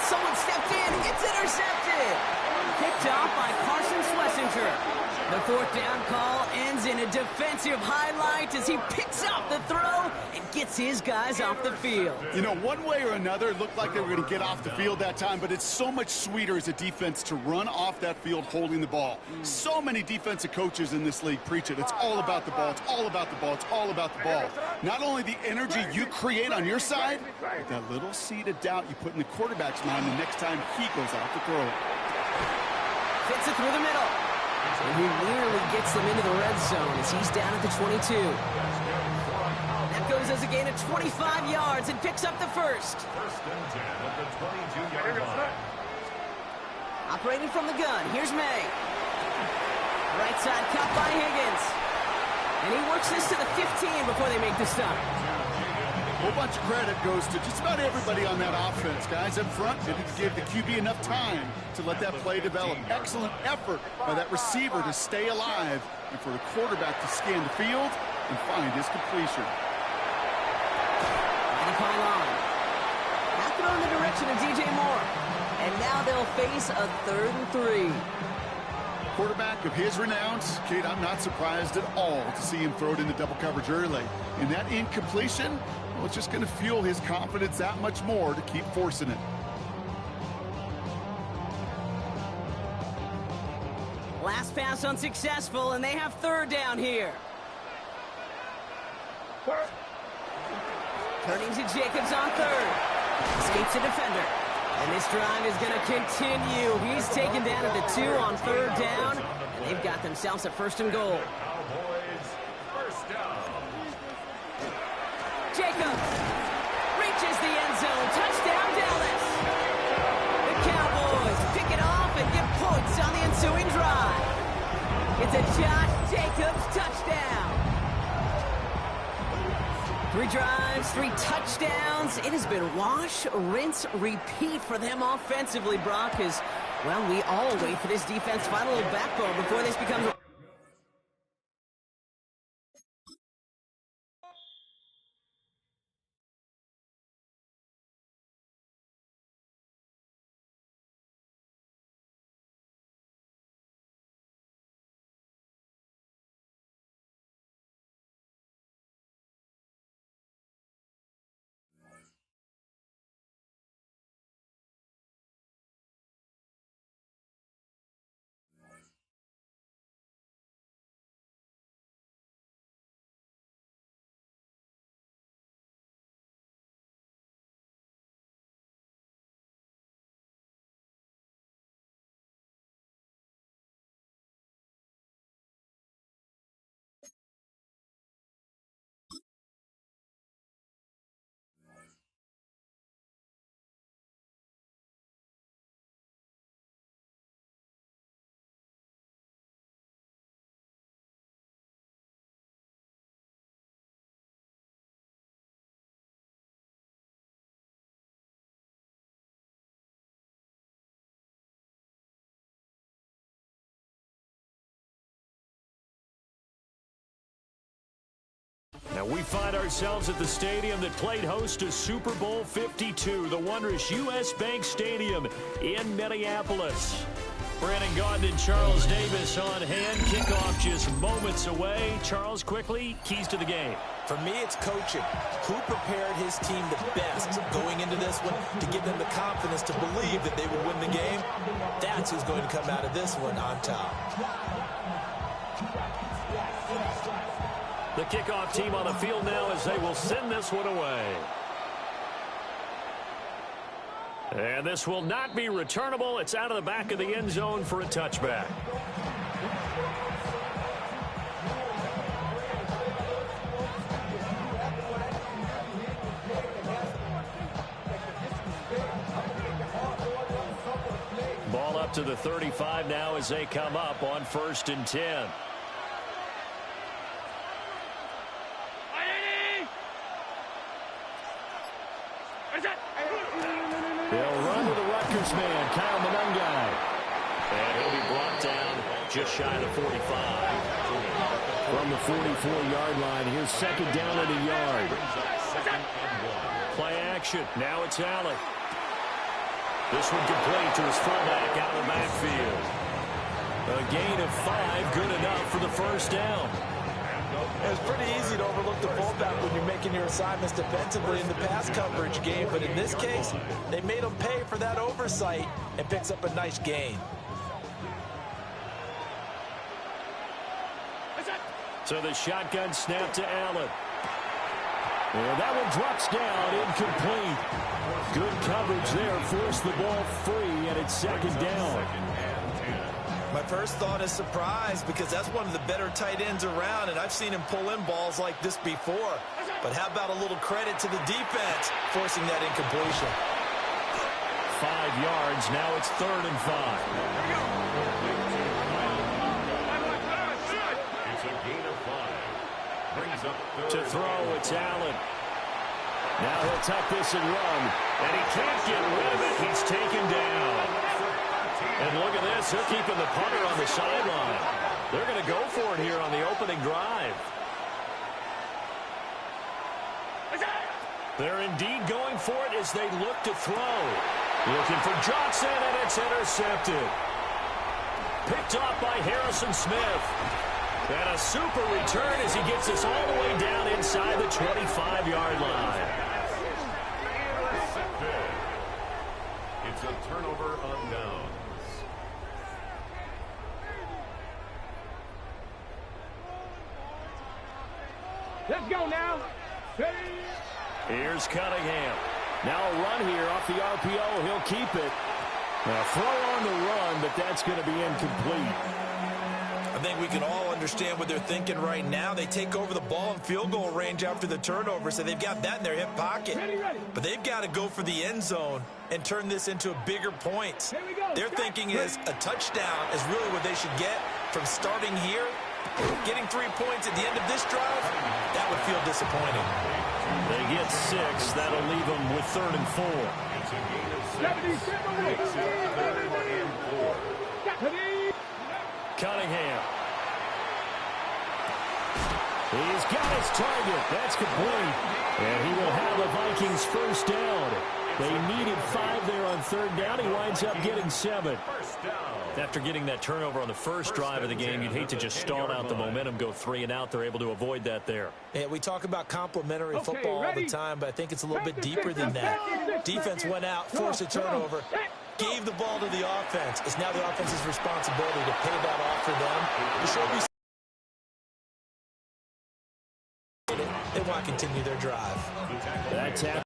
someone stepped in. It's intercepted. Picked off by Carson Schlesinger. The fourth down call ends in a defensive highlight as he picks up the throw and gets his guys off the field. You know, one way or another, it looked like they were going to get off the field that time, but it's so much sweeter as a defense to run off that field holding the ball. So many defensive coaches in this league preach it. It's all about the ball. It's all about the ball. It's all about the ball. Not only the energy you create on your side, but that little seed of doubt you put in the quarterback's mind the next time he goes out to throw it. Fits it through the middle. And he nearly gets them into the red zone as he's down at the 22. That goes as a gain of 25 yards and picks up the first. First and 10 at the 22-yard line. Operating from the gun, here's May. Right side cut by Higgins. And he works this to the 15 before they make the stop. A whole bunch of credit goes to just about everybody on that offense. Guys up front didn't give the QB enough time to let that play develop. Excellent effort by that receiver to stay alive and for the quarterback to scan the field and find his completion. And pile on. Now throw in the direction of DJ Moore. And now they'll face a 3rd and 3. Quarterback of his renowns, Kate, I'm not surprised at all to see him throw it into double coverage early. And that incompletion, well, it's just going to fuel his confidence that much more to keep forcing it. Last pass unsuccessful, and they have 3rd down here. Turning to Jacobs on 3rd. Escapes the defender. And this drive is going to continue. He's taken down at the 2 on 3rd down. And they've got themselves a 1st and goal. Cowboys, first down. Jacobs reaches the end zone. Touchdown, Dallas. The Cowboys pick it off and get points on the ensuing drive. It's a Josh Jacobs touchdown. 3 drives, 3 touchdowns. It has been wash, rinse, repeat for them offensively, Brock, as, well, we all wait for this defense to find a little backbone before this becomes a... Now we find ourselves at the stadium that played host to Super Bowl 52, the wondrous U.S. Bank Stadium in Minneapolis. Brandon Gaudin and Charles Davis on hand. Kickoff just moments away. Charles, quickly, keys to the game. For me, it's coaching. Who prepared his team the best going into this one to give them the confidence to believe that they would win the game? That's who's going to come out of this one on top. The kickoff team on the field now as they will send this one away. And this will not be returnable. It's out of the back of the end zone for a touchback. Ball up to the 35 now as they come up on 1st and 10. They'll run with the Rutgers man, Kyle Monangai. And he'll be brought down just shy of the 45. From the 44-yard line, here's 2nd down and a yard. Play action. Now it's Allen. This one complete to his fullback out of the backfield. A gain of 5, good enough for the first down. It's pretty easy to overlook the fullback when you're making your assignments defensively in the pass coverage game, but in this case, they made him pay for that oversight and picks up a nice gain. So the shotgun snap to Allen. And that one drops down, incomplete. Good coverage there, forced the ball free, and it's second down. My first thought is surprise because that's one of the better tight ends around, and I've seen him pull in balls like this before. But how about a little credit to the defense forcing that incompletion? 5 yards, now it's 3rd and 5. It's a gain of 5. Brings up To throw, it's Allen. Now he'll tuck this and run, and he can't get rid of it. He's taken down. And look at this, they're keeping the punter on the sideline. They're going to go for it here on the opening drive. They're indeed going for it as they look to throw. Looking for Johnson, and it's intercepted. Picked off by Harrison Smith. And a super return as he gets us all the way down inside the 25-yard line. It's a turnover on downs. Let's go now. Here's Cunningham. Now a run here off the RPO. He'll keep it. Now throw on the run, but that's going to be incomplete. I think we can all understand what they're thinking right now. They take over the ball in field goal range after the turnover, so they've got that in their hip pocket. But they've got to go for the end zone and turn this into bigger points. Their thinking is a touchdown is really what they should get from starting here. Getting 3 points at the end of this drive, that would feel disappointing. They get 6. That'll leave them with 3rd and 4. It's a gain of 6. Makes it 3rd and 4. Cunningham. He's got his target. That's complete. And he will have the Vikings first down. They needed 5 there on 3rd down. He winds up getting 7. First down. After getting that turnover on the first drive of the game, you'd hate to just stall out the momentum, go 3 and out. They're able to avoid that there. Yeah, we talk about complementary football all the time, but I think it's a little bit deeper than that. Defense went out, forced a turnover, gave the ball to the offense. It's now the offense's responsibility to pay that off for them. They want to continue their drive. That's happening.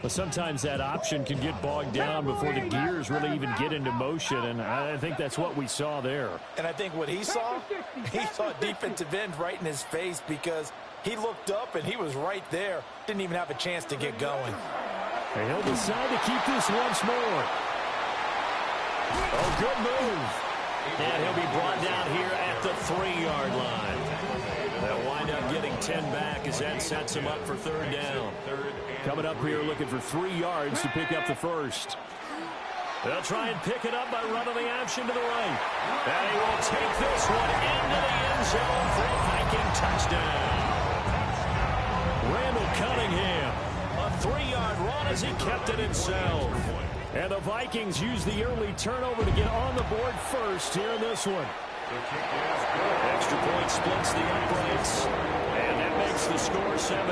Well, sometimes that option can get bogged down before the gears really even get into motion, and I think that's what we saw there. And I think what he saw defensive end right in his face because he looked up and he was right there. Didn't even have a chance to get going. And he'll decide to keep this once more. Oh, good move. And he'll be brought down here at the 3-yard line. They'll wind up getting 10 back as that sets him up for 3rd down. Coming up here looking for 3 yards to pick up the first. They'll try and pick it up by running the option to the right. And he will take this one into the end zone for a Viking touchdown. Randall Cunningham, a 3-yard run as he kept it himself. And the Vikings use the early turnover to get on the board first here in this one. Extra point splits the uprights, and that makes the score 7-0.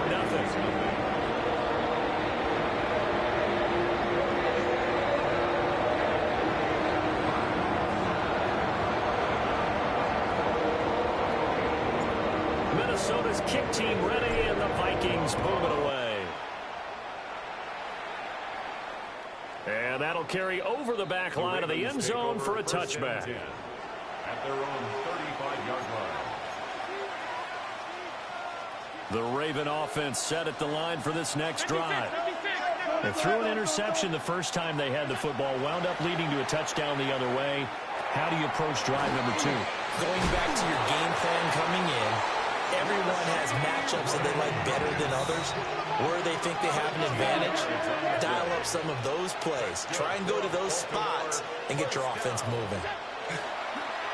Minnesota's kick team ready, and the Vikings move it away. And that'll carry over the back line of the end zone for a touchback. At their own 35-yard line. The Raven offense set at the line for this next drive. They threw an interception the first time they had the football, wound up leading to a touchdown the other way. How do you approach drive number 2? Going back to your game plan coming in, everyone has matchups that they like better than others. Where they think they have an advantage, dial up some of those plays. Try and go to those spots and get your offense moving.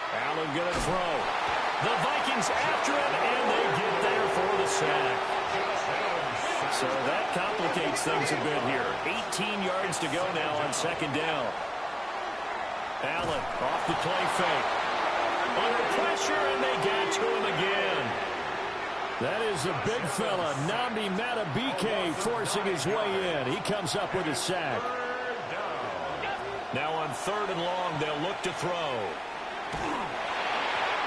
Allen going to throw. The Vikings after him, and they get there for the sack. So that complicates things a bit here. 18 yards to go now on second down. Allen off the play fake. Under pressure, and they get to him again. That is a big fella, Nnamdi Madubuike, forcing his way in. He comes up with a sack. Now on 3rd and long, they'll look to throw.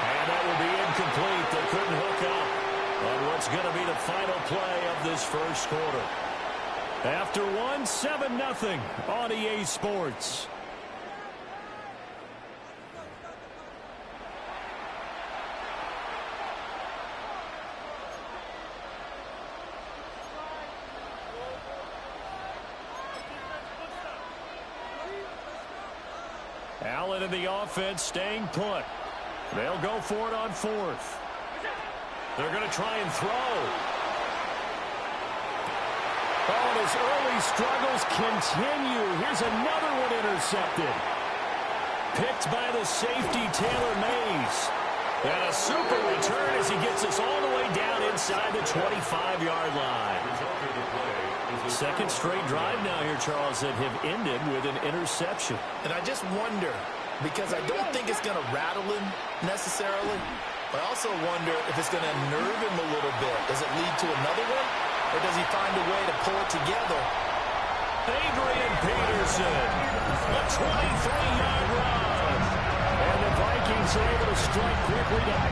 And that will be incomplete. They couldn't hook up on what's going to be the final play of this first quarter. After one, 7-0 on EA Sports. Allen in the offense staying put. They'll go for it on 4th. They're going to try and throw. Oh, and his early struggles continue. Here's another one intercepted. Picked by the safety, Taylor Mays. And a super return as he gets us all the way down inside the 25-yard line. Second straight drive now here, Charles, that have ended with an interception. And I just wonder, because I don't think it's going to rattle him necessarily, but I also wonder if it's going to nerve him a little bit. Does it lead to another one, or does he find a way to pull it together? Adrian Peterson, a 23-yard run. And the Vikings are able to strike quickly to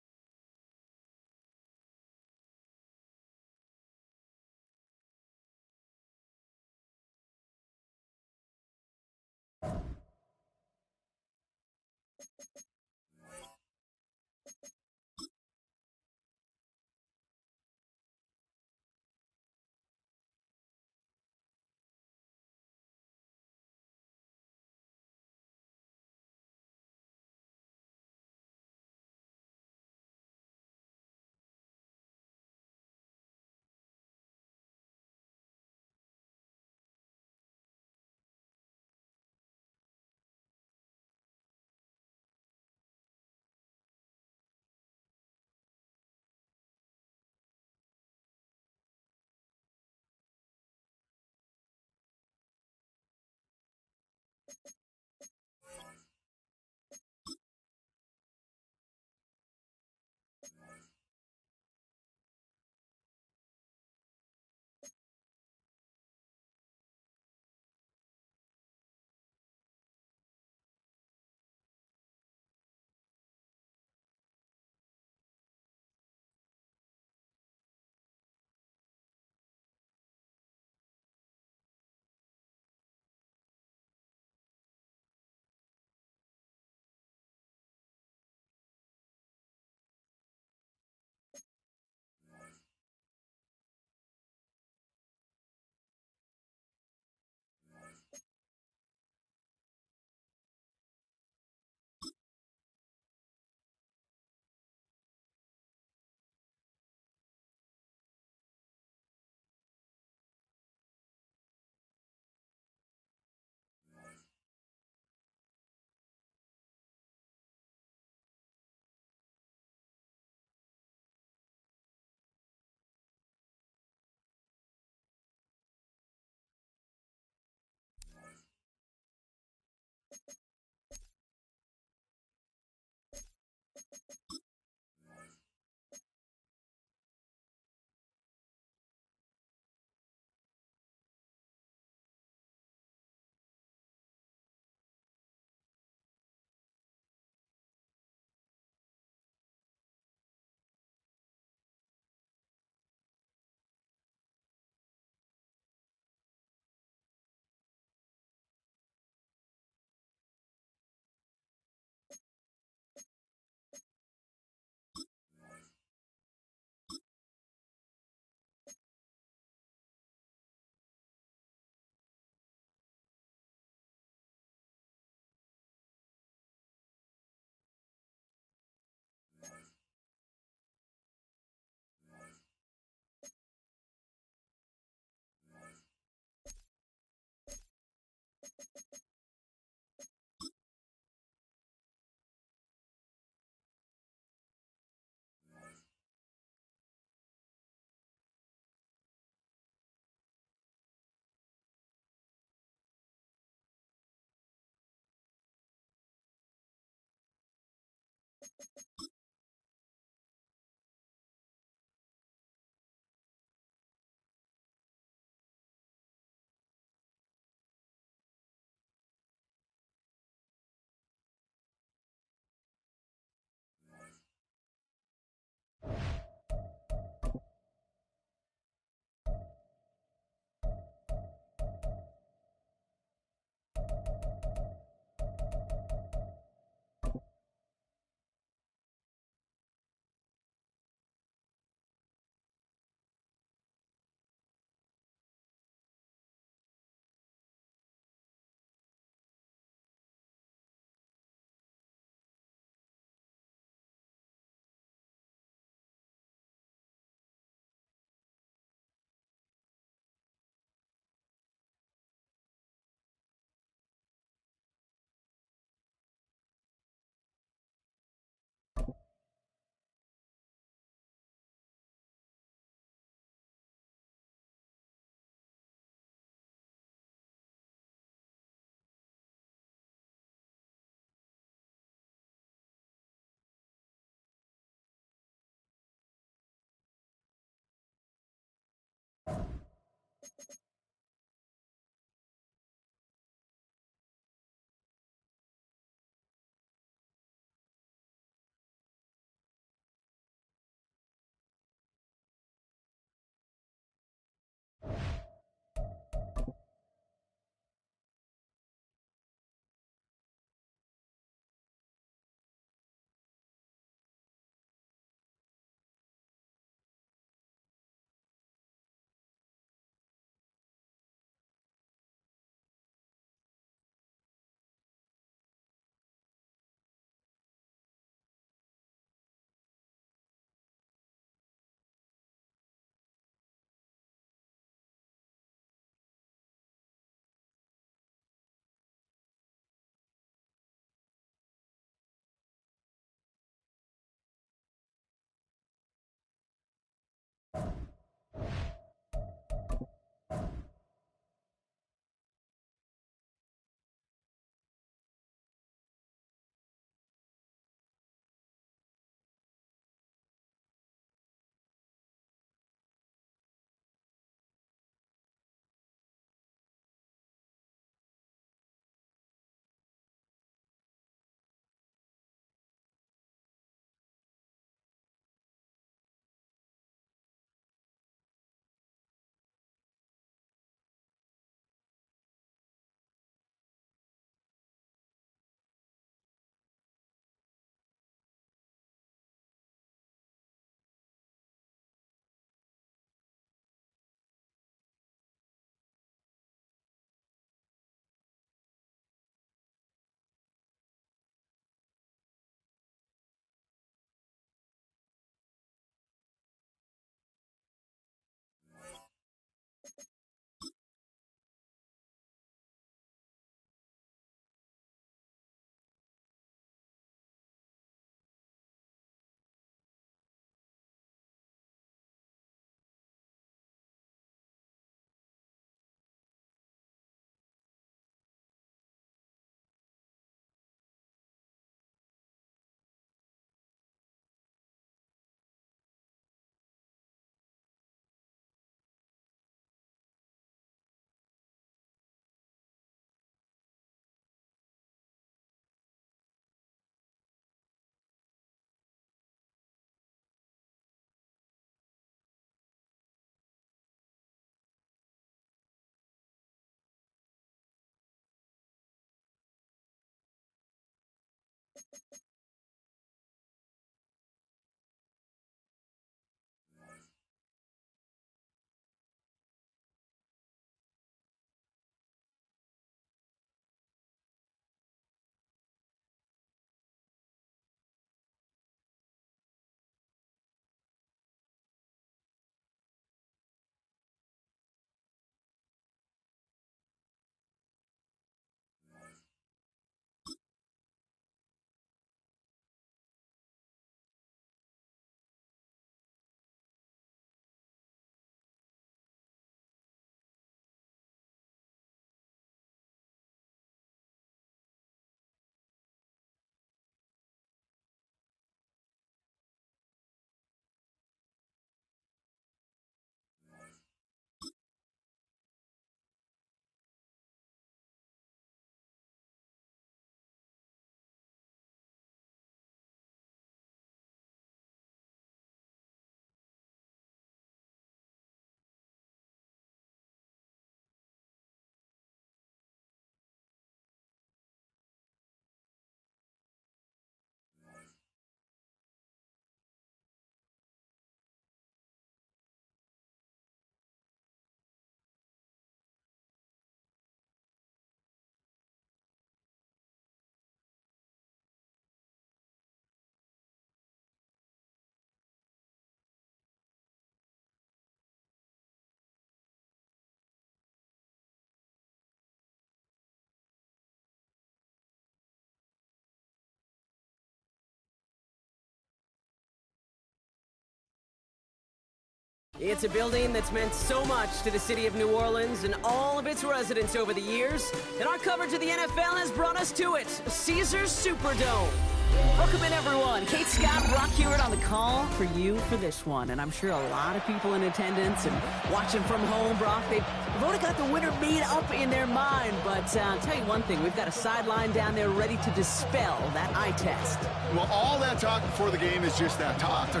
It's a building that's meant so much to the city of New Orleans and all of its residents over the years, and our coverage of the NFL has brought us to it, Caesars Superdome. Welcome in, everyone. Kate Scott, Brock Hewitt on the call for you for this one. And I'm sure a lot of people in attendance and watching from home, Brock, they've already got the winner made up in their mind. But I'll tell you one thing. We've got a sideline down there ready to dispel that eye test. Well, all that talk before the game is just that. Talk. You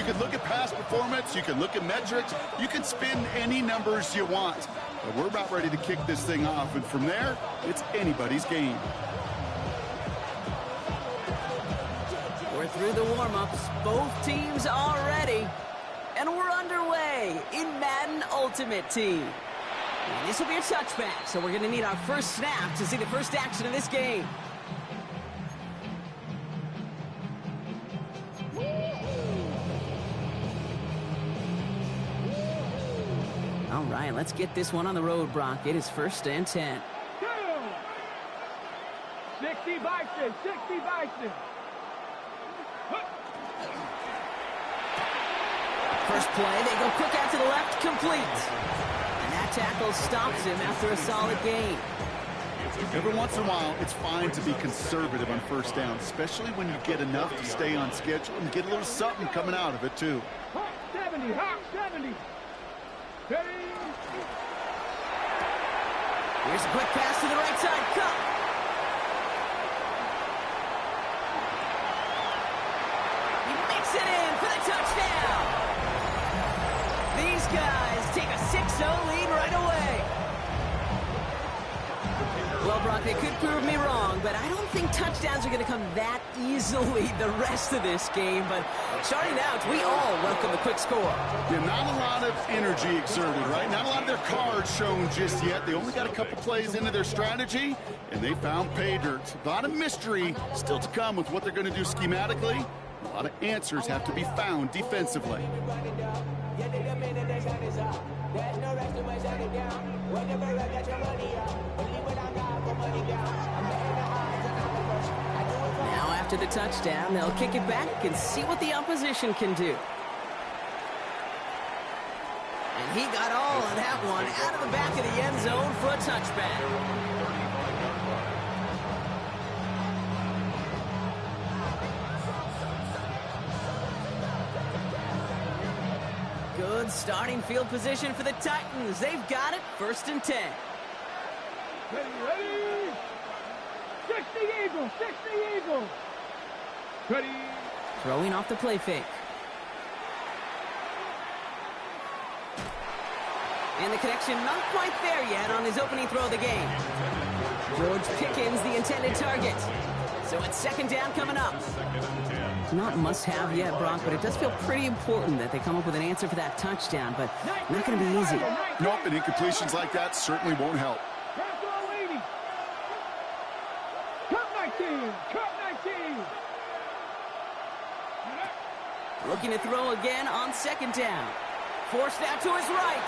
can look at past performance. You can look at metrics. You can spin any numbers you want. But we're about ready to kick this thing off. And from there, it's anybody's game. We're through the warm-ups. Both teams are ready. And we're underway in Madden Ultimate Team. And this will be a touchback, so we're going to need our first snap to see the first action of this game. All right, let's get this one on the road, Brock. It is 1st and 10. 60 Bison, 60 Bison. First play, they go quick out to the left, complete. And that tackle stops him after a solid gain. Every once in a while, it's fine to be conservative on first down, especially when you get enough to stay on schedule and get a little something coming out of it, too. Hawk 70, Hawk 70. Ready? Here's a quick pass to the right side, cut. He makes it in for the touchdown. These guys take a 6-0 lead right away. Well, Brock, they could prove me wrong, but I don't think touchdowns are going to come that easily the rest of this game. But starting out, we all welcome the quick score. Yeah, not a lot of energy exerted, right? Not a lot of their cards shown just yet. They only got a couple plays into their strategy, and they found pay dirt. A lot of mystery still to come with what they're going to do schematically. A lot of answers have to be found defensively. Now after the touchdown, they'll kick it back and see what the opposition can do. And he got all of that one out of the back of the end zone for a touchback. Good starting field position for the Titans. They've got it, 1st and 10. Ready? 60 Eagles, 60 Eagles. Ready? Throwing off the play fake. And the connection not quite there yet on his opening throw of the game. George Pickens, the intended target. So it's 2nd down coming up. Not must-have yet, Brock, but it does feel pretty important that they come up with an answer for that touchdown, but not going to be easy. Nope, and incompletions like that certainly won't help. Cut 19, cut 19. Looking to throw again on 2nd down. Forced out to his right.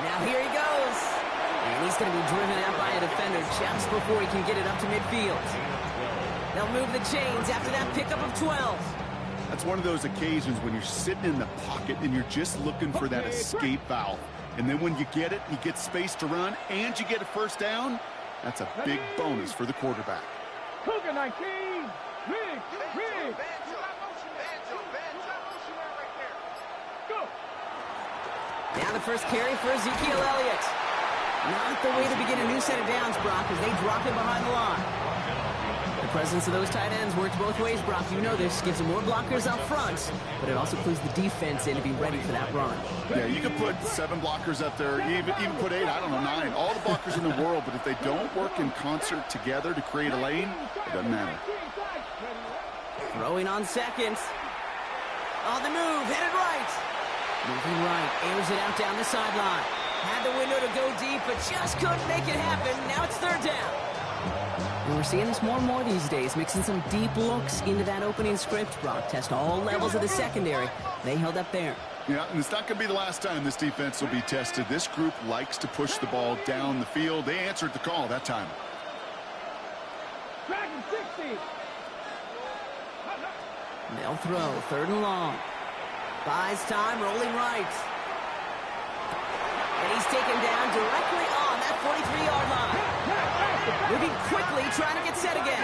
Now here he goes. And he's going to be driven out by a defender just before he can get it up to midfield. They'll move the chains after that pickup of 12. That's one of those occasions when you're sitting in the pocket and you're just looking for that escape valve. And then when you get it, you get space to run, and you get a 1st down, that's a big bonus for the quarterback. Cougar 19. Rig. Go. Now the first carry for Ezekiel Elliott. Not the way to begin a new set of downs, Brock, as they drop him behind the line. The presence of those tight ends works both ways, Brock. You know this. Gives them more blockers up front, but it also clues the defense in to be ready for that run. Yeah, you can put 7 blockers up there, even put 8, I don't know, 9. All the blockers in the world, but if they don't work in concert together to create a lane, it doesn't matter. Throwing on 2nd. On the move, headed right. Moving right, airs it out down the sideline. Had the window to go deep, but just couldn't make it happen. Now it's 3rd down. And we're seeing this more and more these days, mixing some deep looks into that opening script. Brock test all levels of the secondary. They held up there. Yeah, and it's not going to be the last time this defense will be tested. This group likes to push the ball down the field. They answered the call that time. Dragon 60. They'll throw, 3rd and long. Buys time, rolling right. And he's taken down directly on that 43-yard line. Moving quickly, trying to get set again.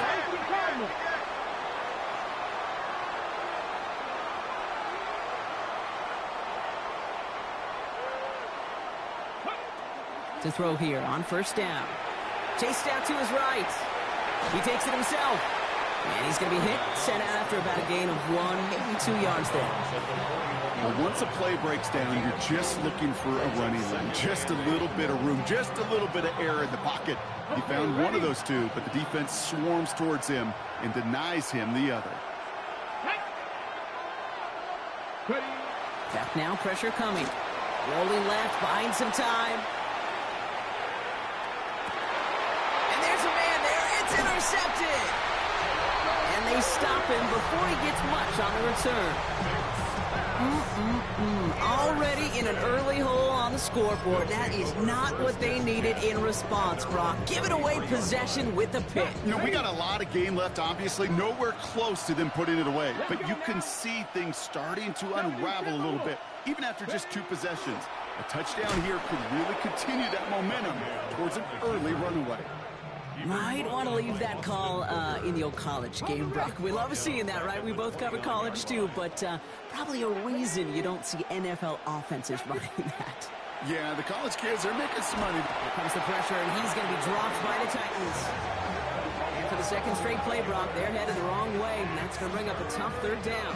to throw here on first down. Chased out to his right. He takes it himself. And he's going to be hit, sent out after about a gain of 1, maybe 2 yards there. Well, once a play breaks down, you're just looking for a running lane. Just a little bit of room, just a little bit of air in the pocket. He found one of those two, but the defense swarms towards him and denies him the other. Back now, pressure coming. Rolling left, buying some time. And there's a man there. It's intercepted. And they stop him before he gets much on the return. Already in an early hole on the scoreboard. That is not what they needed in response, Brock. Give it away possession with the pick. You know, we got a lot of game left, obviously. Nowhere close to them putting it away. But you can see things starting to unravel a little bit, even after just 2 possessions. A touchdown here could really continue that momentum towards an early runaway. Might want to leave that call in the old college game, Brock. We love seeing that, right? We both cover college, too, but probably a reason you don't see NFL offenses running that. Yeah, the college kids are making some money. Here comes the pressure, and he's going to be dropped by the Titans. And for the second straight play, Brock, they're headed the wrong way, and that's going to bring up a tough third down.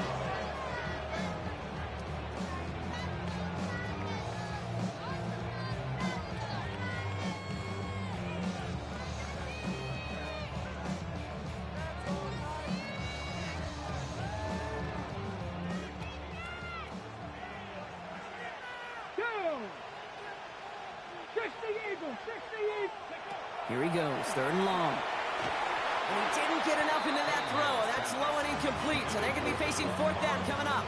Here he goes, 3rd and long. And he didn't get enough into that throw. That's low and incomplete, so they're going to be facing 4th down coming up.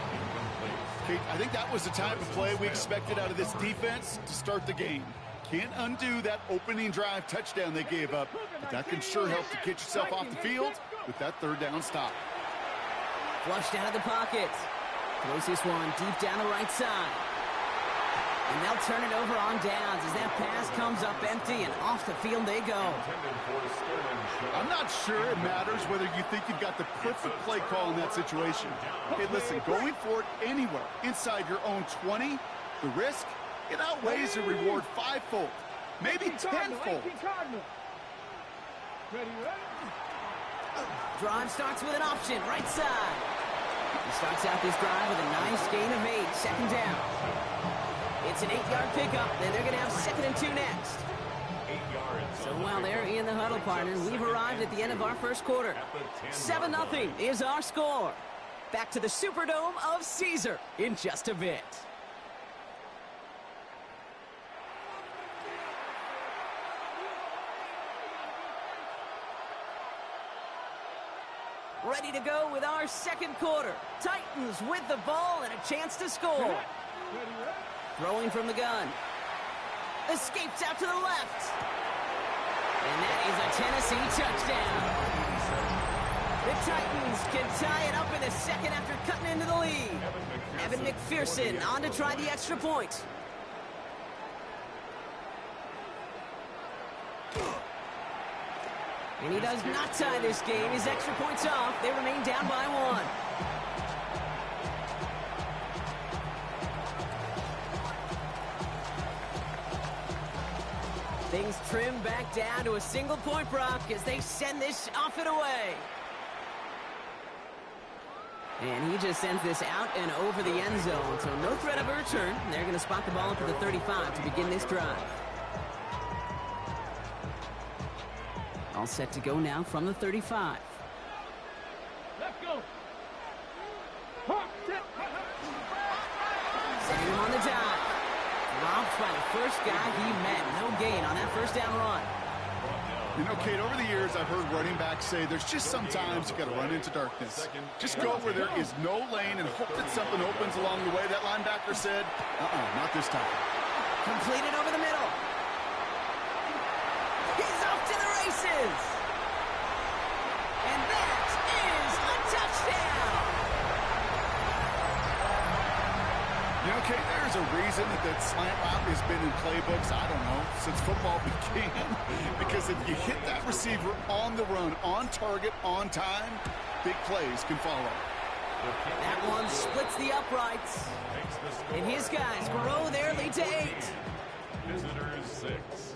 Kate, I think that was the type of play we expected out of this defense to start the game. Can't undo that opening drive touchdown they gave up, but that can sure help to get yourself off the field with that 3rd down stop. Flushed out of the pocket. Throws this one deep down the right side. And they'll turn it over on downs as that pass comes up empty, and off the field they go. I'm not sure it matters whether you think you've got the perfect play call in that situation. Hey, listen, going for it anywhere inside your own 20, the risk, it outweighs the reward 5-fold, maybe 10-fold. Drive starts with an option, right side. He starts out this drive with a nice gain of 8, 2nd down. It's an 8-yard pickup, then they're going to have 2nd and 2 next. So while they're in the huddle, partner, we've arrived at the end of our first quarter. 7-0 is our score. Back to the Superdome of Caesar in just a bit. Ready to go with our 2nd quarter. Titans with the ball and a chance to score. Throwing from the gun. Escapes out to the left. And that is a Tennessee touchdown. The Titans can tie it up in a second after cutting into the lead. Evan McPherson on to try the extra point. And he does not tie this game. His extra point's off. They remain down by 1. Things trim back down to a single point, Brock, as they send this off and away. And he just sends this out and over the end zone, so no threat of a return. They're going to spot the ball up at the 35 to begin this drive. All set to go now from the 35. Let's go. Setting him on the dive. Dropped by the first guy he met. No gain on that first down run. You know, Kate, over the years, I've heard running backs say there's just sometimes you got to run into darkness. Just go where there is no lane and hope that something opens along the way. That linebacker said, not this time. Completed over the middle. He's off to the races. And that is a touchdown. You know, Kate, there's a reason that slant route has been in playbooks, I don't know, since football began. Because if you hit that receiver on the run, on target, on time, big plays can follow. That one splits the uprights. And his guys grow their lead to 8. Visitors 6.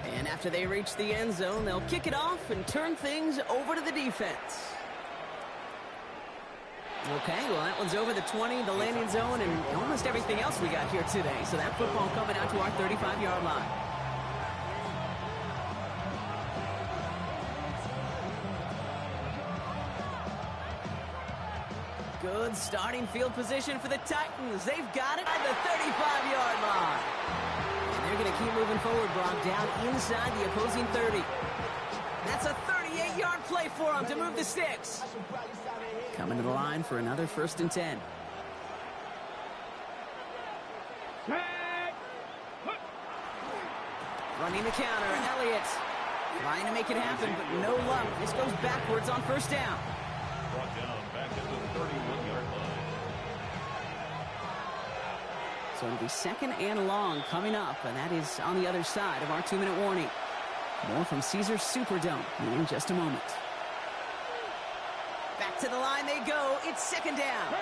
And after they reach the end zone, they'll kick it off and turn things over to the defense. Okay, well, that one's over the 20, the landing zone, and almost everything else we got here today. So that football coming out to our 35-yard line. Good starting field position for the Titans. They've got it at the 35-yard line. And they're going to keep moving forward, Brock, down inside the opposing 30. That's a 38-yard play for them to move the sticks. Coming to the line for another 1st and 10. Running the counter, Elliott trying to make it happen, but no luck. This goes backwards on 1st down. Brought down back at the 31-yard line. So it'll be 2nd and long coming up, and that is on the other side of our 2-minute warning. More from Caesars Superdome in just a moment. Back to the line they go. It's 2nd down.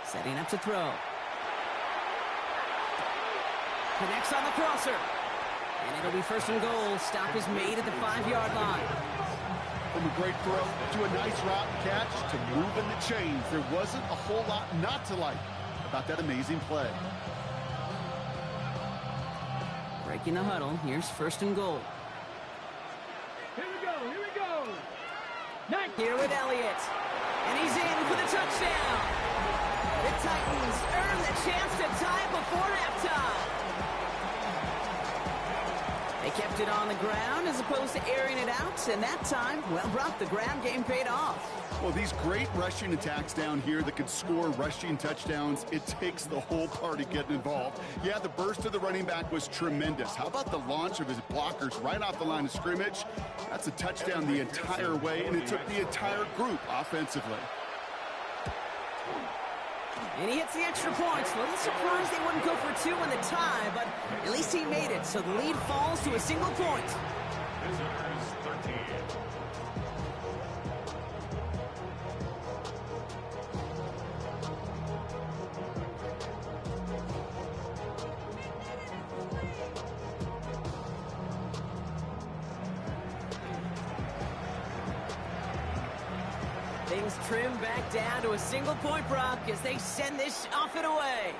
Setting up to throw. Connects on the crosser. And it'll be 1st and goal. Stop is made at the 5-yard line. From a great throw to a nice route catch to moving the chains. There wasn't a whole lot not to like about that amazing play. Breaking the huddle. Here's 1st and goal. Here we go, here we go. Here with Elliott. And he's in for the touchdown. The Titans earn the chance to tie it before halftime. They kept it on the ground as opposed to airing it out, and that time, well, Brock, the ground game paid off. Well, these great rushing attacks down here that can score rushing touchdowns, it takes the whole party getting involved. Yeah, the burst of the running back was tremendous. How about the launch of his blockers right off the line of scrimmage? That's a touchdown the entire way, and it took the entire group offensively. And he hits the extra points. A little surprised they wouldn't go for 2 in the tie, but at least he made it. So the lead falls to a single point. Visitors 13. Things trim back down to a single point, Brock, as they send this off and away.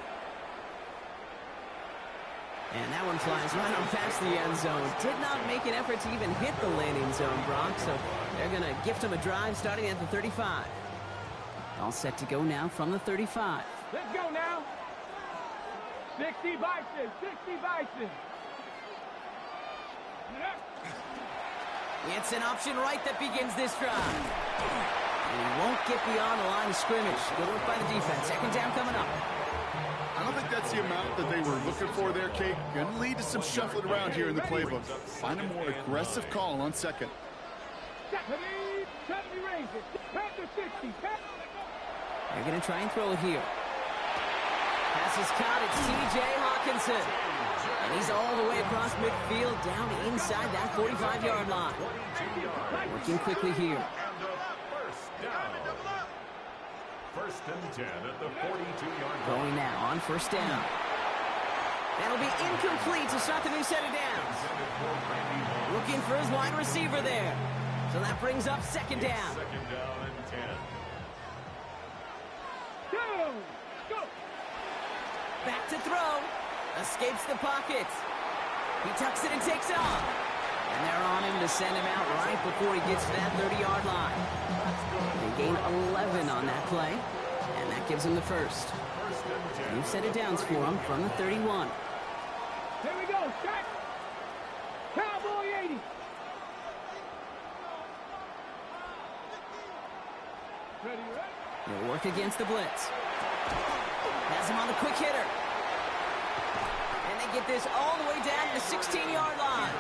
And that one flies right on past the end zone. Did not make an effort to even hit the landing zone, Brock, so they're going to gift him a drive starting at the 35. All set to go now from the 35. Let's go now. 60 Bison, 60 Bison. It's an option right that begins this drive. And he won't get beyond the line of scrimmage. Good work by the defense. 2nd down coming up. I don't think that's the amount that they were looking for there, Kate. Going to lead to some shuffling around here in the playbook. Find a more aggressive call on 2nd. 70 Rangers. Pass to 60. They're going to try and throw it here. Pass is caught. It's C.J. Hawkinson. And he's all the way across midfield down inside that 45-yard line. Working quickly here. First and 10 at the 42-yard line. Going now on 1st down. That'll be incomplete to start the new set of downs. Looking for his wide receiver there. So that brings up 2nd down. 2nd down and 10. Go. Back to throw. Escapes the pocket. He tucks it and takes off. And they're on him to send him out right before he gets to that 30-yard line. They gain 11 on that play, and that gives him the 1st. New set of downs for him from the 31. Here we go. Shot. Cowboy 80. Ready? He'll work against the blitz. Has him on the quick hitter. And they get this all the way down to the 16-yard line.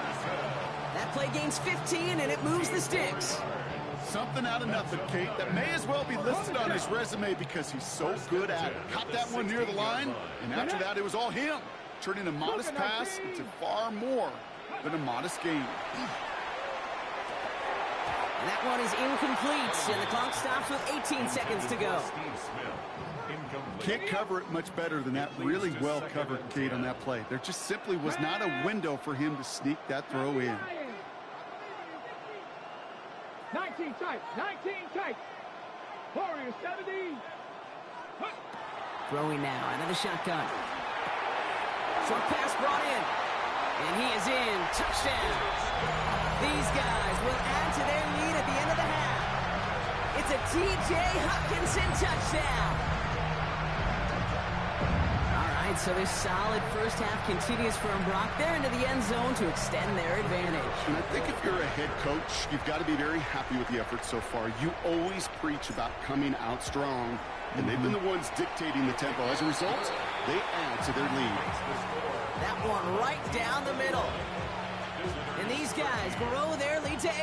That play gains 15, and it moves the sticks. Something out of nothing, Kate. That may as well be listed on his resume because he's so good at it. Caught that one near the line, and after that, it was all him. Turning a modest pass into far more than a modest gain. And that one is incomplete, and the clock stops with 18 seconds to go. Can't cover it much better than that. Really well covered, Kate, on that play. There just simply was not a window for him to sneak that throw in. 19 tight, 19 tight. Warriors 70. Throwing now out of the shotgun. Short pass brought in. And he is in. Touchdown. These guys will add to their lead at the end of the half. It's a T.J. Hockenson touchdown. All right, so this solid first half continues from Brock. They're into the end zone to extend their advantage. And I think if you're a head coach, you've got to be very happy with the effort so far. You always preach about coming out strong, and they've been the ones dictating the tempo. As a result, they add to their lead. That one right down the middle. And these guys grow their lead to 8.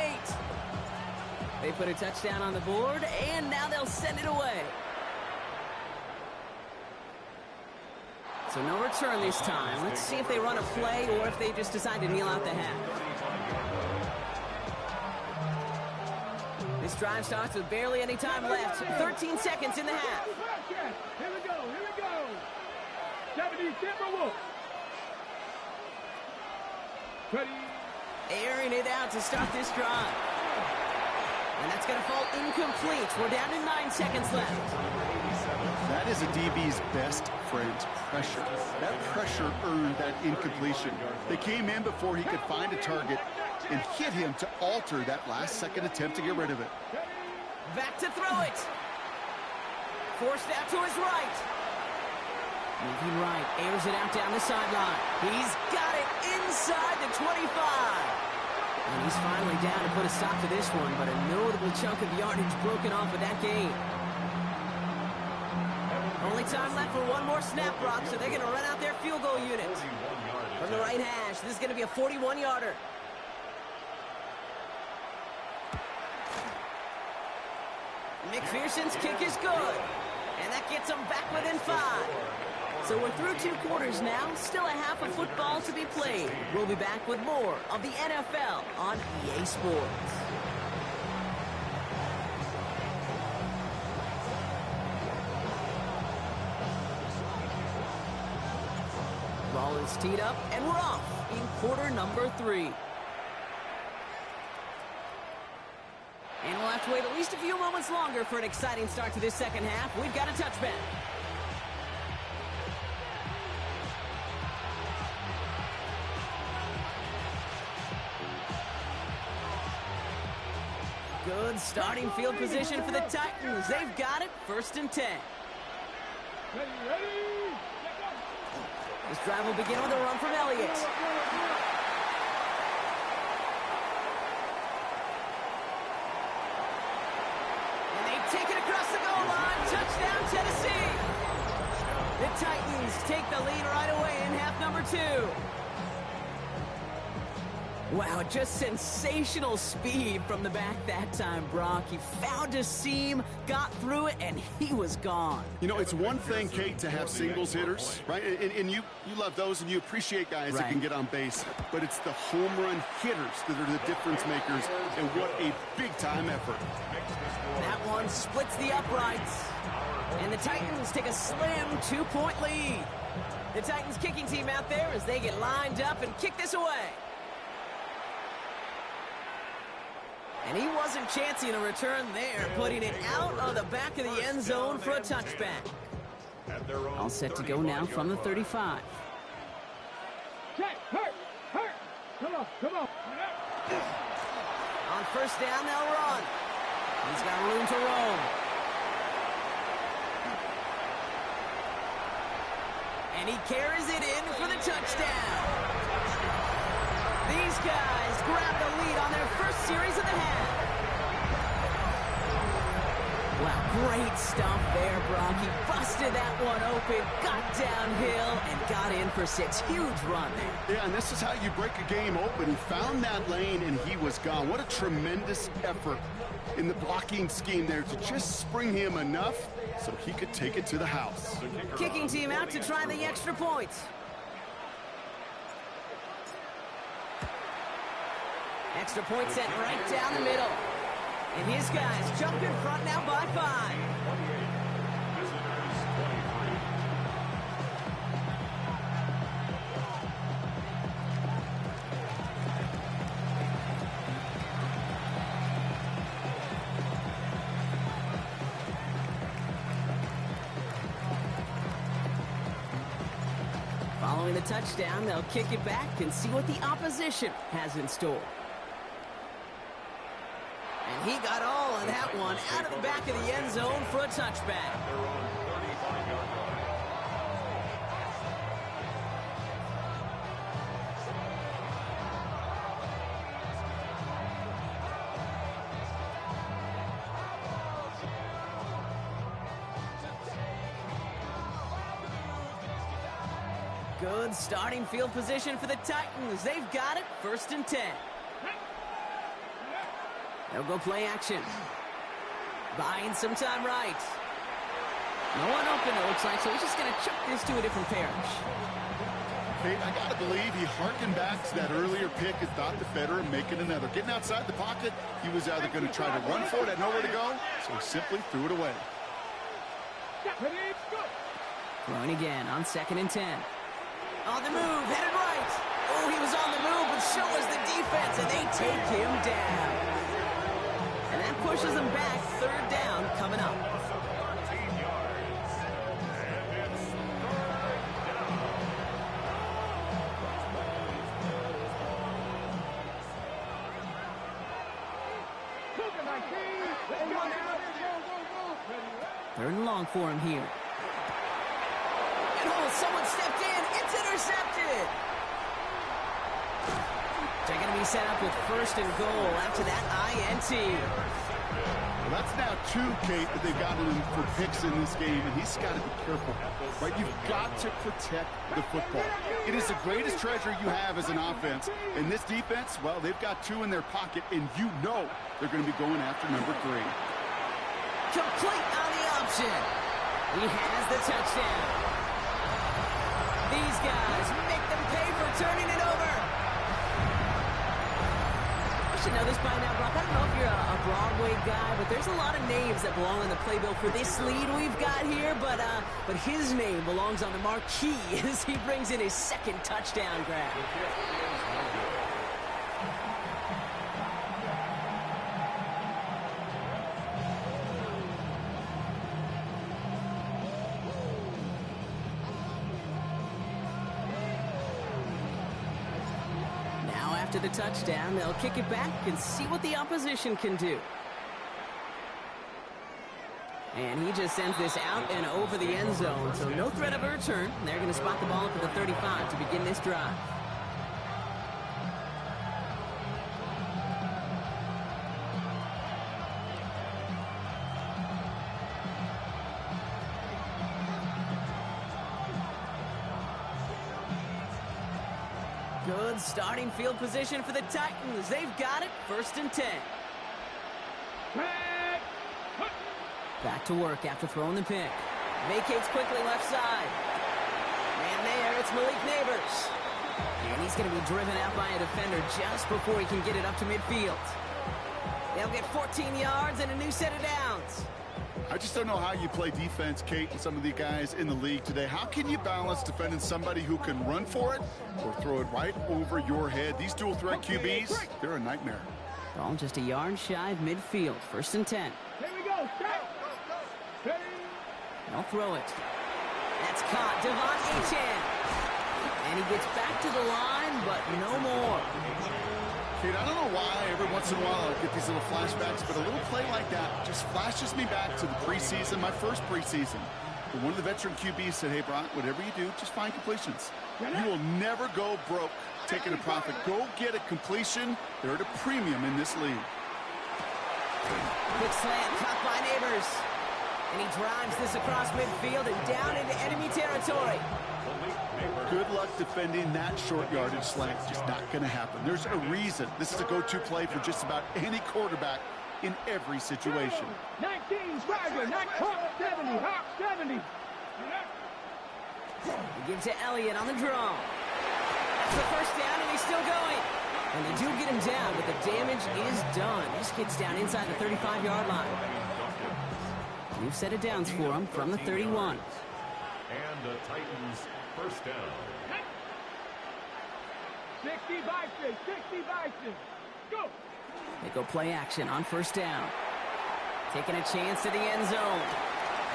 They put a touchdown on the board, and now they'll send it away. So no return this time. Let's see if they run a play or if they just decide to kneel out the half. This drive starts with barely any time left. 13 seconds in the half. Here we go, here we go. 70 Timberwolves. Ready. Airing it out to start this drive. And that's going to fall incomplete. We're down to 9 seconds left. That is a DB's best friend, pressure. That pressure earned that incompletion. They came in before he could find a target and hit him to alter that last-second attempt to get rid of it. Back to throw it. Forced out to his right. Moving right, airs it out down the sideline. He's got it inside the 25. And he's finally down to put a stop to this one, but a notable chunk of yardage broken off of that game. Only time left for one more snap, Brock, so they're going to run out their field goal unit. From the right hash, this is going to be a 41-yarder. McPherson's kick is good. And that gets them back within 5. So we're through 2 quarters now. Still a half of football to be played. We'll be back with more of the NFL on EA Sports. Ball is teed up, and we're off in quarter number 3. And we'll have to wait at least a few moments longer for an exciting start to this second half. We've got a touchback. Good starting field position for the Titans. They've got it, 1st and 10. Ready, ready. This drive will begin with a run from Elliott. And they take it across the goal line. Touchdown, Tennessee. The Titans take the lead right away in half number 2. Wow, just sensational speed from the back that time, Brock. He found a seam, got through it, and he was gone. You know, it's one thing, Kate, to have singles hitters, right? And you love those, and you appreciate guys that can get on base. But it's the home run hitters that are the difference makers, and what a big-time effort. That one splits the uprights. And the Titans take a slim 2-point lead. The Titans kicking team out there as they get lined up and kick this away. And he wasn't chancing a return there, putting it out of the back of the end zone for a touchback. All set to go now from the 35. Check, hurt. Come on. On 1st down, they'll run. He's got room to roam. And he carries it in for the touchdown. These guys grab the lead on their first series of the half. Wow, great stuff there, Brock. He busted that one open, got downhill, and got in for 6. Huge run there. Yeah, and this is how you break a game open. He found that lane, and he was gone. What a tremendous effort in the blocking scheme there to just spring him enough so he could take it to the house. Kicking team out to try the extra point. Extra point set right down the middle. And his guys jump in front now by 5. Following the touchdown, they'll kick it back and see what the opposition has in store. And he got all of that one out of the back of the end zone for a touchback. Good starting field position for the Titans. They've got it, 1st and 10. They'll go play action. Buying some time right. No one open, it looks like, so he's just going to chuck this to a different parish. Hey, I got to believe he harkened back to that earlier pick and thought the better of making another. Getting outside the pocket, he was either going to try to run for it, had nowhere to go, so he simply threw it away. Throwing again on 2nd and 10. On the move, headed right. Oh, he was on the move, but so was the defense, and they take him down. And that pushes them back. 3rd down coming up. Third and long for him here. And oh, someone stepped in. It's intercepted. They're going to be set up with 1st and goal after that INT. Well, that's now 2, Kate, that they've gotten him for picks in this game, and he's got to be careful, right? You've got to protect the football. It is the greatest treasure you have as an offense. And this defense, well, they've got 2 in their pocket, and you know they're going to be going after number 3. Complete on the option. He has the touchdown. These guys make them pay for turning it over. You should know this by now, Brock. I don't know if you're a Broadway guy, but there's a lot of names that belong on the playbill for this lead we've got here, but his name belongs on the marquee as he brings in his 2nd touchdown grab. After the touchdown, they'll kick it back and see what the opposition can do. And he just sends this out and over the end zone, so no threat of a return. They're going to spot the ball up at the 35 to begin this drive. Good starting field position for the Titans. They've got it, 1st and 10. Back to work after throwing the pick. Vacates quickly left side. Man there, it's Malik Neighbors. And he's going to be driven out by a defender just before he can get it up to midfield. They'll get 14 yards and a new set of downs. I just don't know how you play defense, Kate, and some of the guys in the league today. How can you balance defending somebody who can run for it or throw it right over your head? These dual threat QBs, they're a nightmare. Ball just a yard shy of midfield. 1st and 10. Here we go. They'll throw it. That's caught. Devon Achane. And he gets back to the line, but no more. Kate, I don't know why every once in a while I get these little flashbacks, but a little play like that just flashes me back to the preseason, my first preseason. But one of the veteran QBs said, hey, Brock, whatever you do, just find completions. You will never go broke taking a profit. Go get a completion. They're at a premium in this league. Quick slant caught by Neighbors. And he drives this across midfield and down into enemy territory. Good luck defending that short yardage slant. Just not going to happen. There's a reason. This is a go-to play for just about any quarterback in every situation. 19 Swagger, not Hawk 70, Hawk 70. He gives to Elliott on the draw. That's the 1st down, and he's still going. And they do get him down, but the damage is done. This gets down inside the 35-yard line. New set of downs for him from the 31. And the Titans first down. 60 Bison, 60 Bison. Go! They go play action on first down. Taking a chance to the end zone.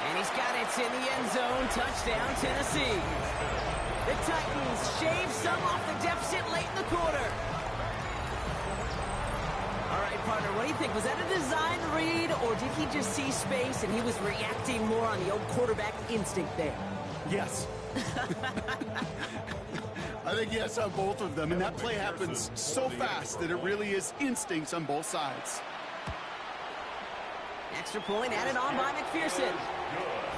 And he's got it in the end zone. Touchdown, Tennessee. The Titans shave some off the deficit late in the quarter. All right, partner, what do you think? Was that a design read, or did he just see space and he was reacting more on the old quarterback instinct there? Yes. I think yes on both of them, and that play happens so fast that it really is instincts on both sides. Extra point added on by McPherson.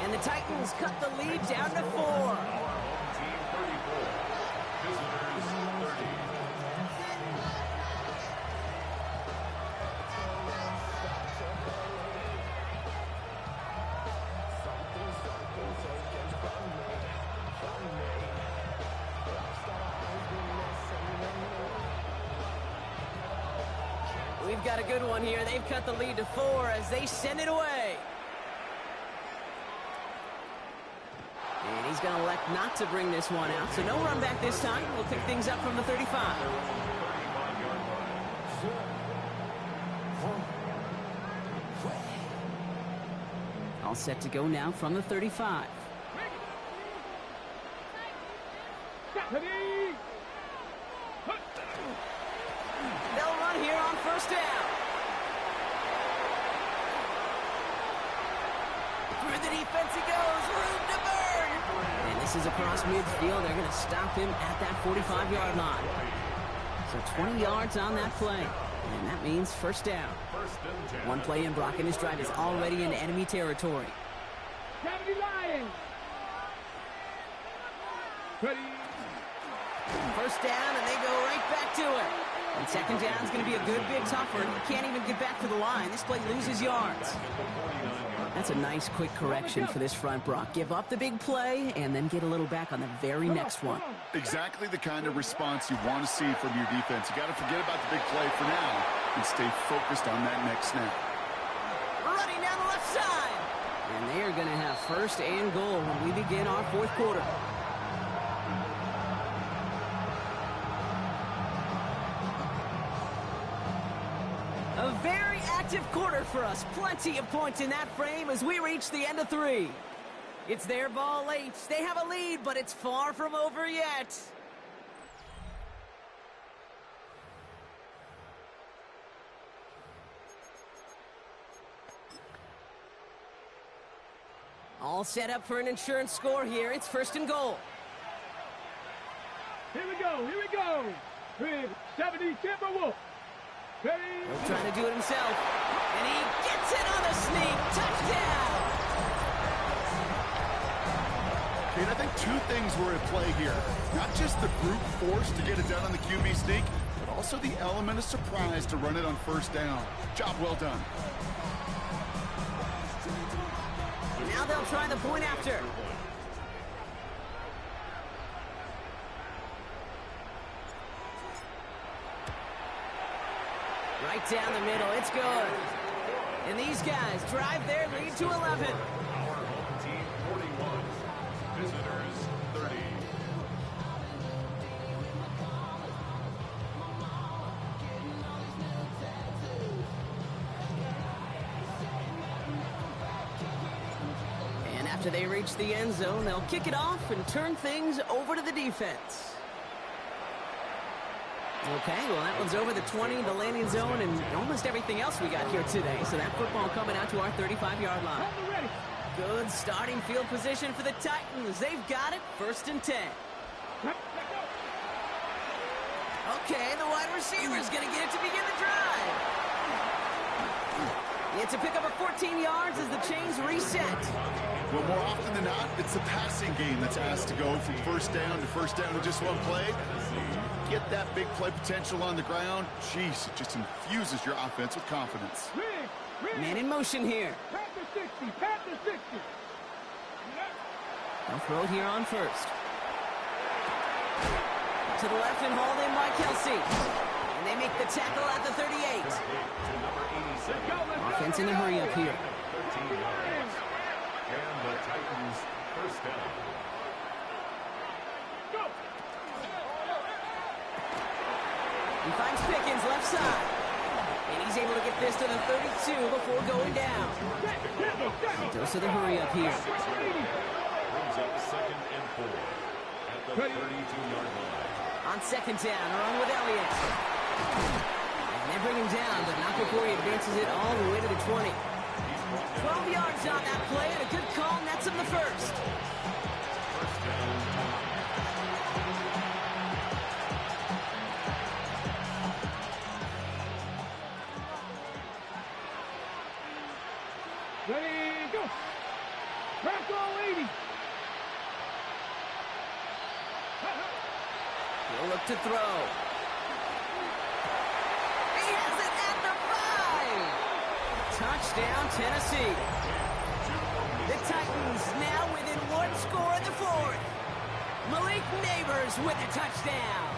And the Titans cut the lead down to 4. Team 34. Visitors 30. We've got a good one here. They've cut the lead to 4 as they send it away. And he's going to elect not to bring this one out. So no run back this time. We'll pick things up from the 35. All set to go now from the 35. They'll run here on first down. Through the defense he goes. Room to burn. And this is across midfield. They're going to stop him at that 45-yard line. So 20 yards on that play. And that means first down. One play in, Brock, and this drive is already in enemy territory. 70 Lions. Ready. First down, and they go right back to it. And second down is going to be a good bit tougher. He can't even get back to the line. This play loses yards. That's a nice quick correction for this front, Brock. Give up the big play and then get a little back on the very next one. Exactly the kind of response you want to see from your defense. You got to forget about the big play for now and stay focused on that next snap. Running down the left side. And they are going to have first and goal when we begin our fourth quarter. A very active quarter for us. Plenty of points in that frame as we reach the end of 3. It's their ball late. They have a lead, but it's far from over yet. All set up for an insurance score here. It's first and goal. Here we go, here we go. With 70 Timberwolves. He'll try to do it himself. And he gets it on the sneak. Touchdown! And I think two things were at play here. Not just the brute force to get it done on the QB sneak, but also the element of surprise to run it on first down. Job well done. Now they'll try the point after. Right down the middle. It's good. And these guys drive their lead to 11. Our home team 41. Visitors 30. And after they reach the end zone, they'll kick it off and turn things over to the defense. Okay, well, that one's over the 20, the landing zone, and almost everything else we got here today. So that football coming out to our 35-yard line. Good starting field position for the Titans. They've got it, first and 10. Okay, the wide receiver's going to get it to begin the drive. It's a pickup of 14 yards as the chains reset. Well, more often than not, it's the passing game that's asked to go from first down in just one play. Get that big play potential on the ground. Jeez, it just infuses your offense with confidence. Man in motion here. Pat the 60, pat the 60. They'll throw it here on first. To the left and hauled in by Kelsey. And they defense in a hurry up here. 13 yards. And the Titans first down. He finds Pickens left side. And he's able to get this to the 32 before going down. Goes to the hurry up here. Brings up 2nd and 4 at the 32-yard line. On 2nd down, run with Elliott. And they bring him down, but not before he advances it all the way to the 20. 12 yards on that play, and a good call nets him the first. First down. Ready, go. Crack all 80. He'll look to throw. He has it at the 5. Touchdown, Tennessee. The Titans now within 1 score in the 4th. Malik Neighbors with a touchdown.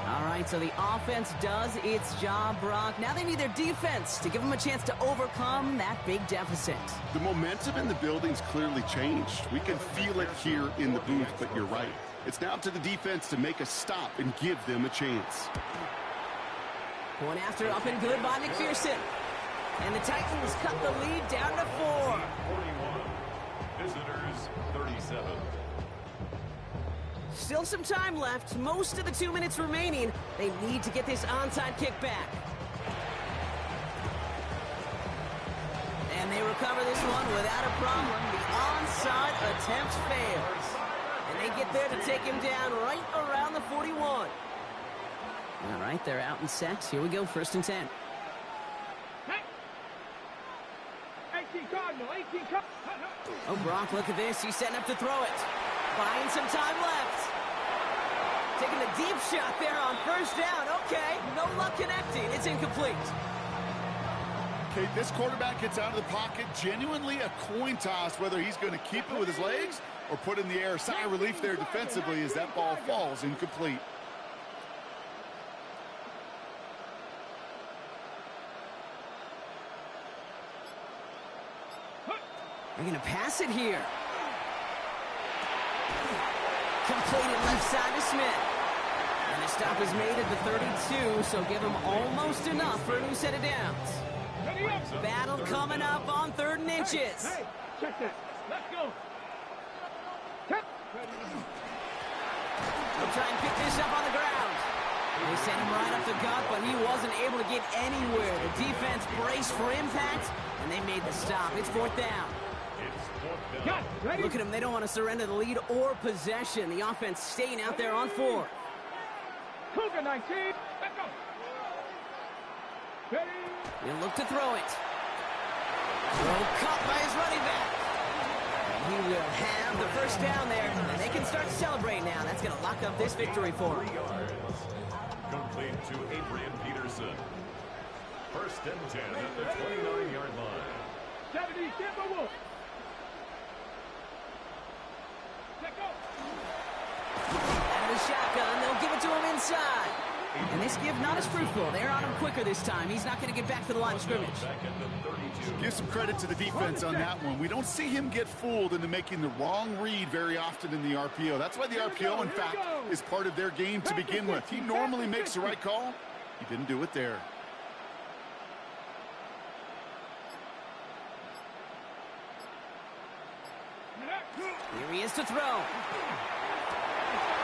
All right, so the offense does its job, Brock. Now they need their defense to give them a chance to overcome that big deficit. The momentum in the building's clearly changed. We can feel it here in the booth, but you're right. It's now up to the defense to make a stop and give them a chance. Point after up and good by McPherson. And the Titans cut the lead down to 4. 41. Visitors 37. Still some time left. Most of the 2 minutes remaining. They need to get this onside kick back. And they recover this one without a problem. The onside attempt fails. And they get there to take him down right around the 41. All right, they're out and set. Here we go, 1st and 10. Hey. 18 Cardinal, 18 Cardinal. Oh, Brock, look at this. He's setting up to throw it. Buying some time left. Taking a deep shot there on 1st down. Okay, no luck connecting. It's incomplete. Okay, this quarterback gets out of the pocket. Genuinely a coin toss whether he's going to keep it with his legs or put it in the air. Sigh of relief there defensively as that ball falls incomplete. They're going to pass it here. Completed left side to Smith. And the stop is made at the 32, so give him almost enough for a new set of downs. Battle coming up on 3rd and inches. Hey, check that. Let's go. They'll try and pick this up on the ground. They sent him right up the gut, but he wasn't able to get anywhere. The defense braced for impact, and they made the stop. It's 4th down. Look at them. They don't want to surrender the lead or possession. The offense staying out there on 4. Cougar 19. Let's go. Ready. He'll look to throw it. Throw caught by his running back. And he will have the 1st down there. And they can start to celebrate now. That's going to lock up this victory for him. 3 yards. Complete to Adrian Peterson. 1st and 10 at the 29-yard line. 70 Timberwolves. Let go. Out of the shotgun, they'll give it to him inside. And this give not as fruitful. They're on him quicker this time. He's not going to get back to the line of scrimmage. Give some credit to the defense on that one. We don't see him get fooled into making the wrong read very often in the RPO. That's why the RPO, in fact, is part of their game to begin with. He normally makes the right call. He didn't do it there. Here he is to throw.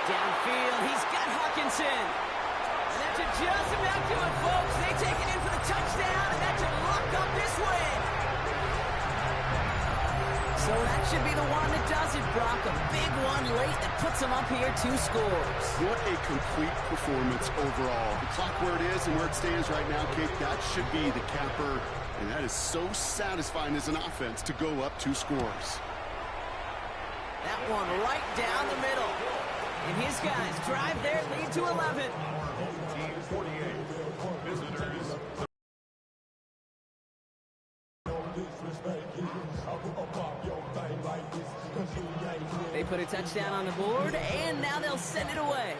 Downfield, he's got Hawkinson. And that should just about do it, folks. They take it in for the touchdown, and that should lock up this win. So that should be the one that does it, Brock. A big one late that puts them up here 2 scores. What a complete performance overall. The clock where it is and where it stands right now, Kate, that should be the capper. And that is so satisfying as an offense to go up 2 scores. That one right down the middle. And his guys drive their lead to 11. Team 48. Visitors. They put a touchdown on the board, and now they'll send it away.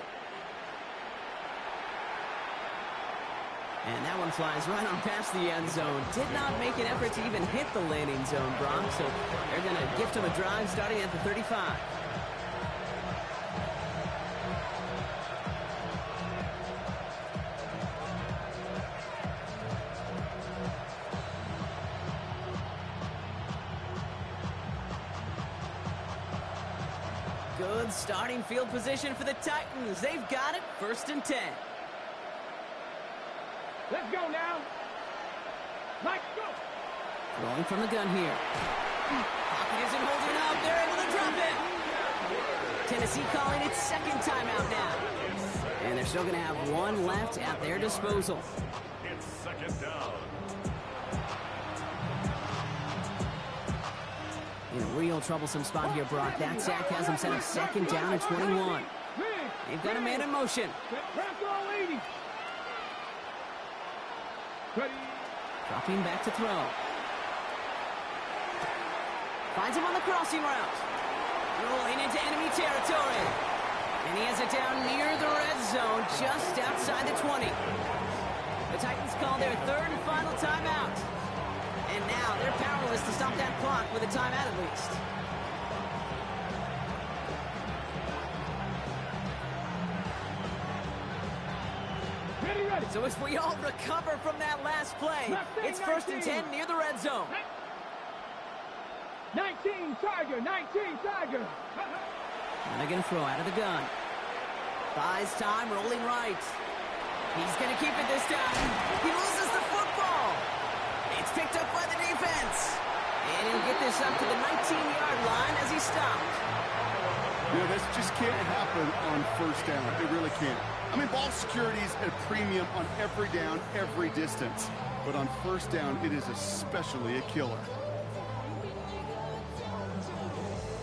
And that one flies right on past the end zone. Did not make an effort to even hit the landing zone, Brock. So they're going to gift him a drive starting at the 35. Good starting field position for the Titans. They've got it. 1st and 10. Let's go now. Mike, go. Rolling from the gun here. Pocket isn't holding up. They're able to drop it. Tennessee calling its 2nd timeout now. And they're still going to have one left at their disposal. It's 2nd down. In a real troublesome spot here, Brock. That sack has them set up 2nd down and 21. They've got a man in motion. Pressure on ladies. Dropping back to throw. Finds him on the crossing route. Rolling into enemy territory. And he has it down near the red zone, just outside the 20. The Titans call their 3rd and final timeout. And now they're powerless to stop that clock with a timeout at least. So as we all recover from that last play, it's 1st and 10 near the red zone. 19 Tiger, 19 Tiger. And they're going to throw out of the gun. Buys time, rolling right. He's going to keep it this time. He loses the football. It's picked up by the defense. And he'll get this up to the 19-yard line as he stopped. You know, this just can't happen on 1st down. It really can't. I mean, ball security is at a premium on every down, every distance. But on 1st down, it is especially a killer.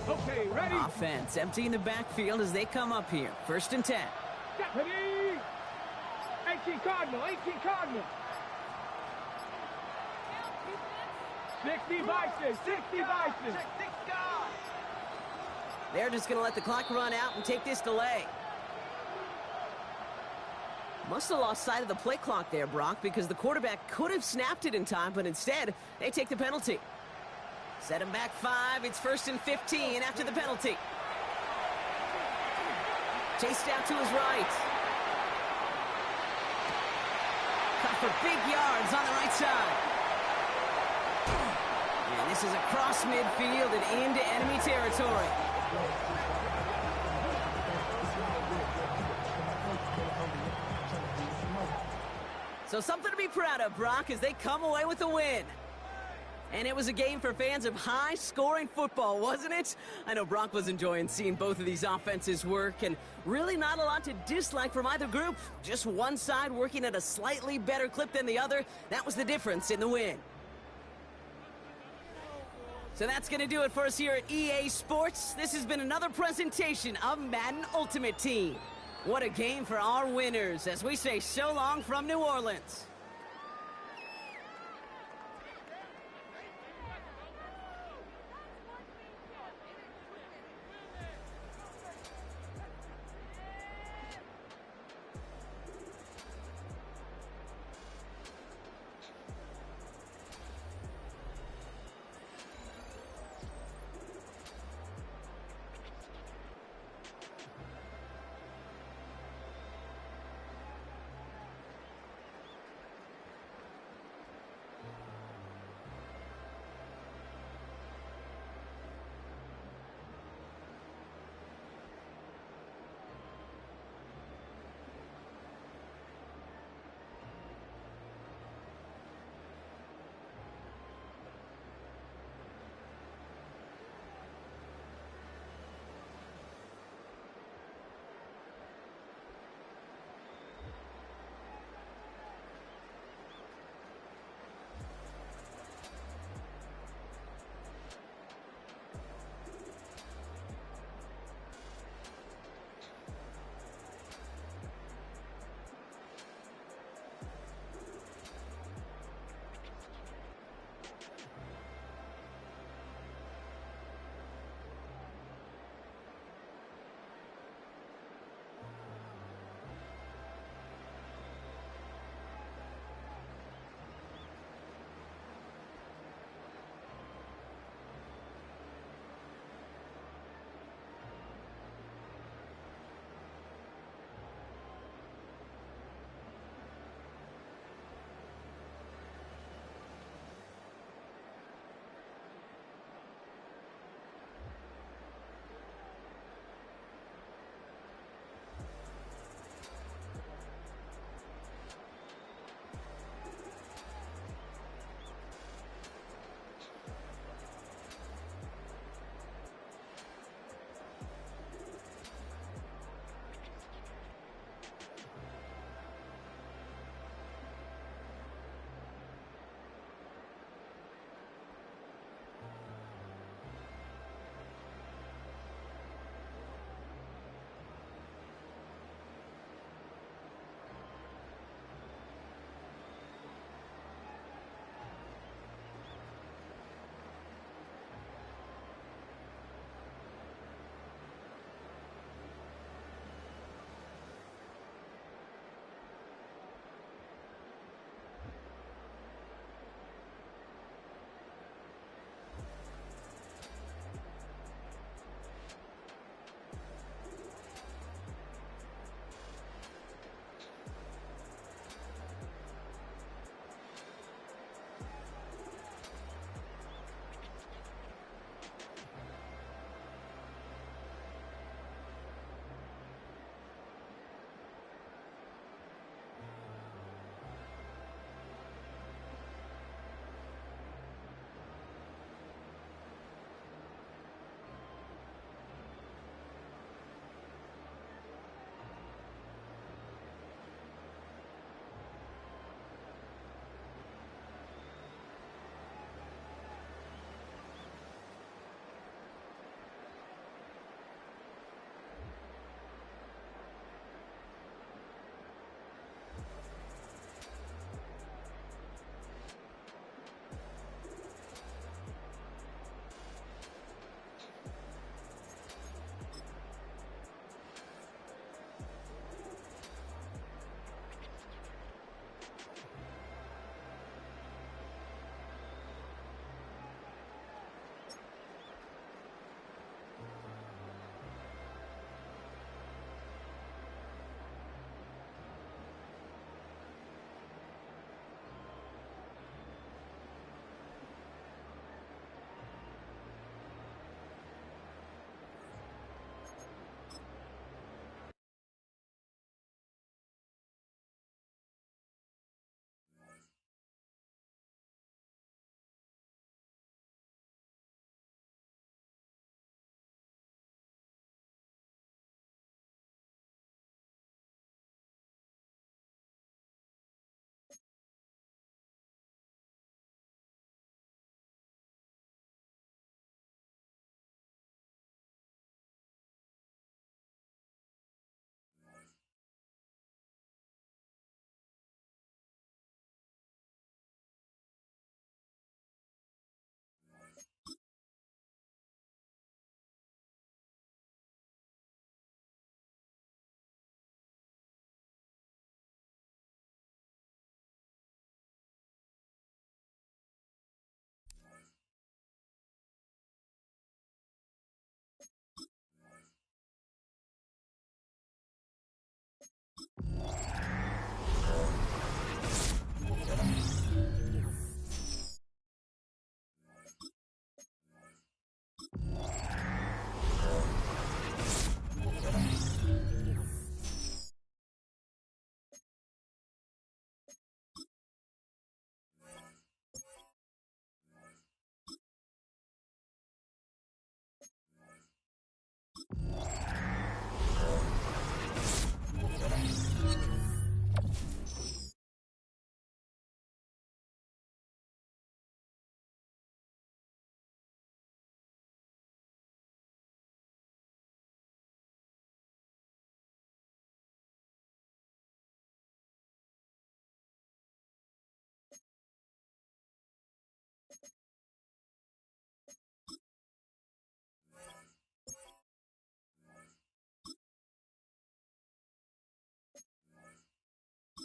Okay, ready? Offense emptying the backfield as they come up here. 1st and 10. Ready? 18 Cardinal, 18 Cardinal. 60 Bison, 60 Bison. They're just going to let the clock run out and take this delay. Must have lost sight of the play clock there, Brock, because the quarterback could have snapped it in time, but instead, they take the penalty. Set him back 5. It's 1st and 15 after the penalty. Chased out to his right. Cut for big yards on the right side. And this is across midfield and into enemy territory. So something to be proud of, Brock, as they come away with a win. And it was a game for fans of high-scoring football, wasn't it? I know Brock was enjoying seeing both of these offenses work, and really not a lot to dislike from either group. Just one side working at a slightly better clip than the other. That was the difference in the win. So that's going to do it for us here at EA Sports. This has been another presentation of Madden Ultimate Team. What a game for our winners, as we say so long from New Orleans.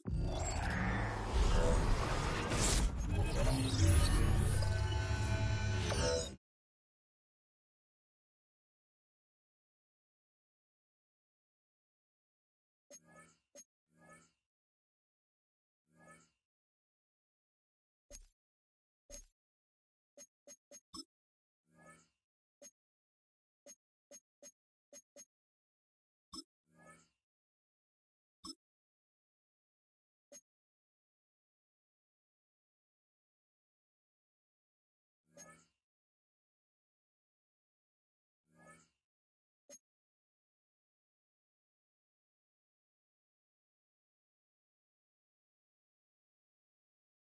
Bye.